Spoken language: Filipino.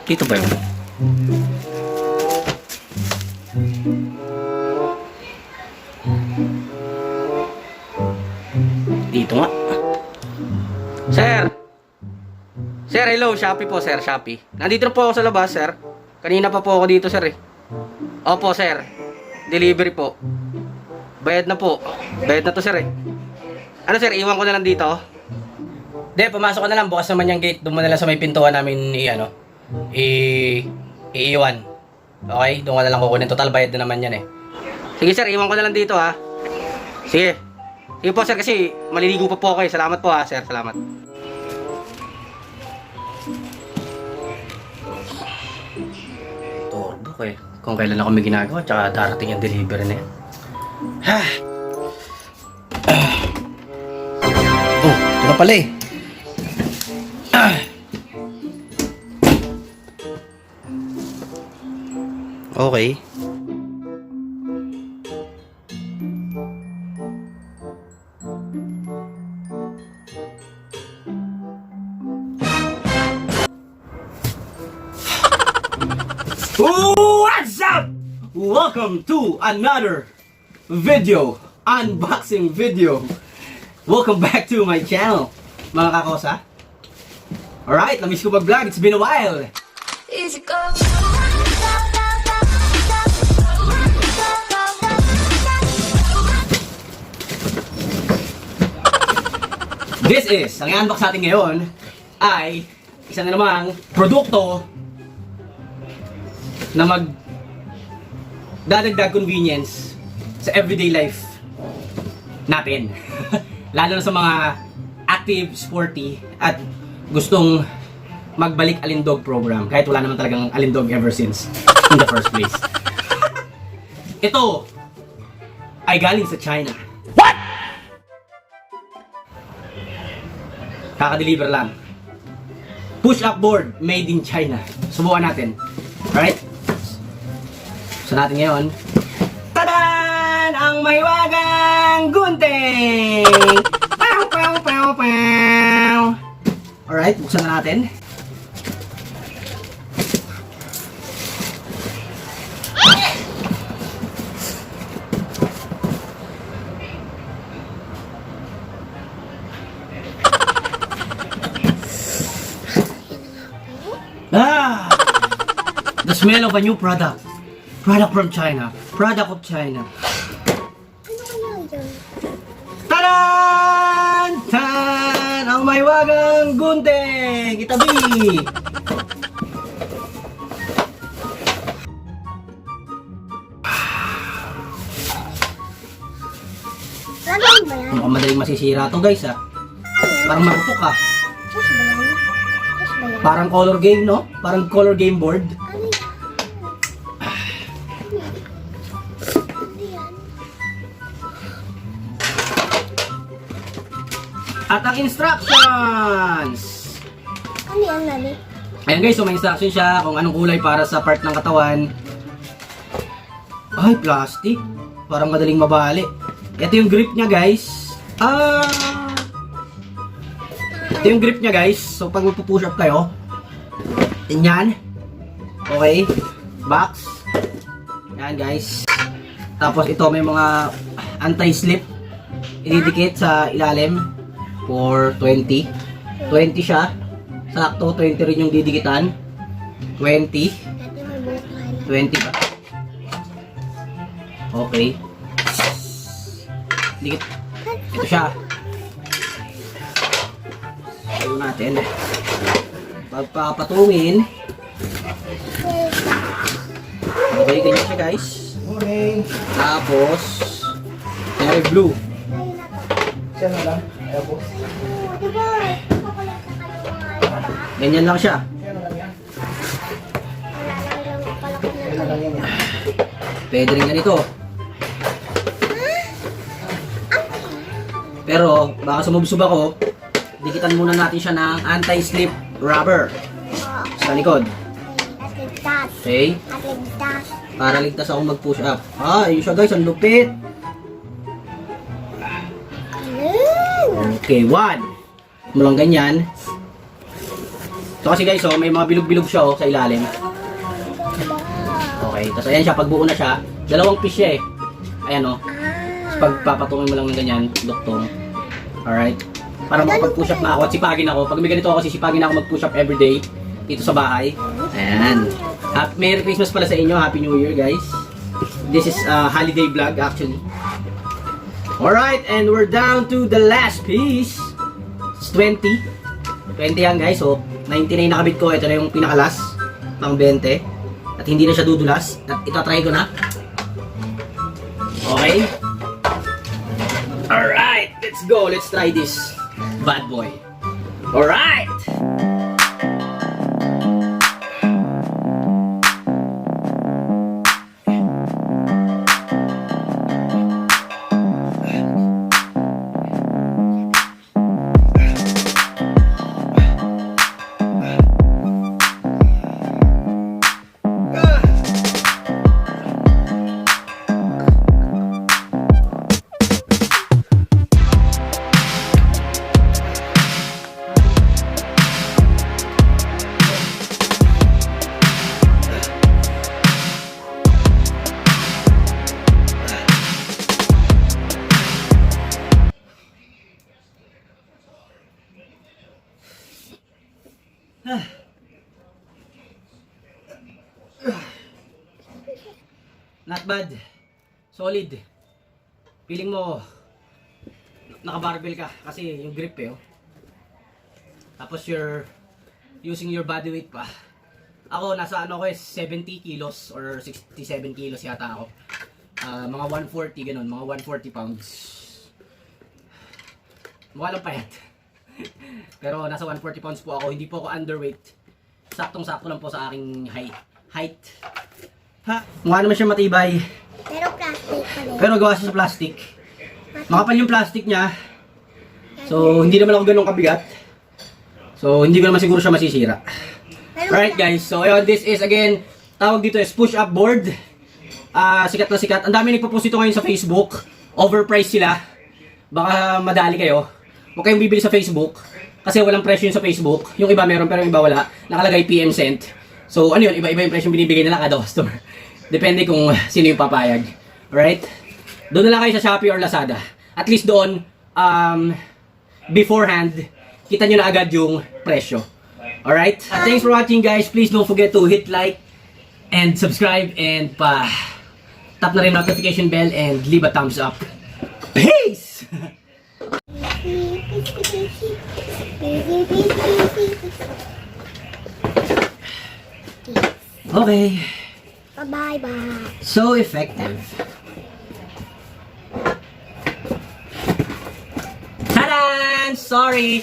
Dito ba yun? Dito nga. Sir! Sir, hello. Shopee po, sir. Shopee. Nandito po ako sa labas, sir. Kanina pa po ako dito, sir, eh. Opo, sir. Delivery po. Bayad na po. Bayad na to, sir, eh. Ano, sir? Iwan ko na lang dito. Hindi, pumasok ka na lang. Bukas naman yung gate. Doon mo na lang sa may pintuan namin iiwan. Okay? Doon ka na lang kukunin. Total, bayad na naman yan, eh. Sige, sir. Iwan ko na lang dito, ha. Sige. Sige po, sir, kasi maliligo pa po ako, eh. Salamat po, ha, sir. Salamat. Turbo, eh. Kung kailan ako may ginagawa, tsaka darating yung delivery na yan. Oh, ito na pala, eh. Okay. What's up? Welcome to another video, unboxing video. Welcome back to my channel, mga kakosa. Alright, namiss ko mag-vlog. It's been a while. Easy go. This is, ang i-unbox natin ngayon ay isa na namang produkto na dadagdag convenience sa everyday life natin. Lalo na sa mga active, sporty, at gustong magbalik alindog program kahit wala naman talagang alindog ever since in the first place. Ito ay galing sa China. What? Kaka-deliver lang. Push-up board made in China. Subukan natin. Alright? So natin ngayon. Tadan! Ang mahiwagang gunting! Pow, pow, pow, pow! Alright, buksan na natin. The smell of a new product. Product from China. Product of China. Tadan! Tan! Ang mahiwagang gunting! Itabi! Mukhang madaling masisira to, guys, ah. Parang marupok, ah. Parang color game, no? Parang color game board. At ang instructions! Ano yan, Nani? Ayan, guys, so may instruction siya kung anong kulay para sa part ng katawan. Ay, plastic. Parang madaling mabali. Ito yung grip niya, guys. Ito yung grip niya, guys. So, pag magpo-push up kayo, yan. Okay. Box. Yan, guys. Tapos, ito may mga anti-slip. Ididikit sa ilalim for 20. 20 siya. Sakto, 20 rin yung didikitan. 20. 20 ba? Okay. Dikit. Ito siya. Ayun natin. Pagpapatungin. Okay, ganyan siya, guys. Okay. Tapos, may blue. Siya na lang. Ayaw po. Ganyan lang siya. Pwede rin ganito. Pero, baka sumubsob ako, dikitan muna natin siya ng anti-slip rubber sa likod. Okay? Para ligtas akong mag-push up. Ayun siya, guys, ang lupit. Okay, 1. Mulang ganyan. Ito kasi guys, may mga bilog-bilog siya sa ilalim. Okay, tapos ayan siya, pagbuo na siya, dalawang piece siya Ayan Tapos pagpapatungin mo lang ng ganyan, duktong. Alright. Para makapag-push up na ako at sipagin ako. Pag may ganito ako, sisipagin ako mag-push up everyday dito sa bahay. Ayan. Merry Christmas pala sa inyo. Happy New Year, guys. This is a holiday vlog, actually. Alright, and we're down to the last piece. It's 20. 20 yan, guys. So, 99 nakabit ko. Ito na yung pinakalas. Pang 20. At hindi na siya dudulas. At itatry ko na. Okay. Alright, let's go. Let's try this bad boy. Alright! Not bad. Solid. Feeling mo naka-barbell ka kasi yung grip Tapos you're using your body weight pa. Ako nasa 70 kilos or 67 kilos yata ako. Mga 140 ganun, mga 140 pounds. Mukha lang payat. Pero nasa 140 pounds po ako, hindi po ako underweight. Saktong-sakto lang po sa aking height. Mukha naman siya matibay. Pero plastic pa rin. Pero gawa siya sa plastic. Makapal yung plastic niya. So, hindi naman ako ganun kabigat. So, hindi ko naman siguro siya masisira. Alright guys, so ayun, this is again, tawag dito is push-up board. Sikat na sikat. Ang dami nagpo-post ito ngayon sa Facebook. Overpriced sila. Baka madali kayo. Huwag kayong bibili sa Facebook. Kasi walang presyo yun sa Facebook. Yung iba meron pero yung iba wala. Nakalagay PM cent. So ano yun, iba-iba yung presyo binibigay nila kada customer. Depende kung sino yung papayag. Alright? Doon na lang kayo sa Shopee or Lazada. At least doon, beforehand, kita nyo na agad yung presyo. Alright? Thanks for watching guys. Please don't forget to hit like and subscribe and tap na rin notification bell and leave a thumbs up. Peace! Okay. Bye-bye. So effective. Ta-da! Sorry!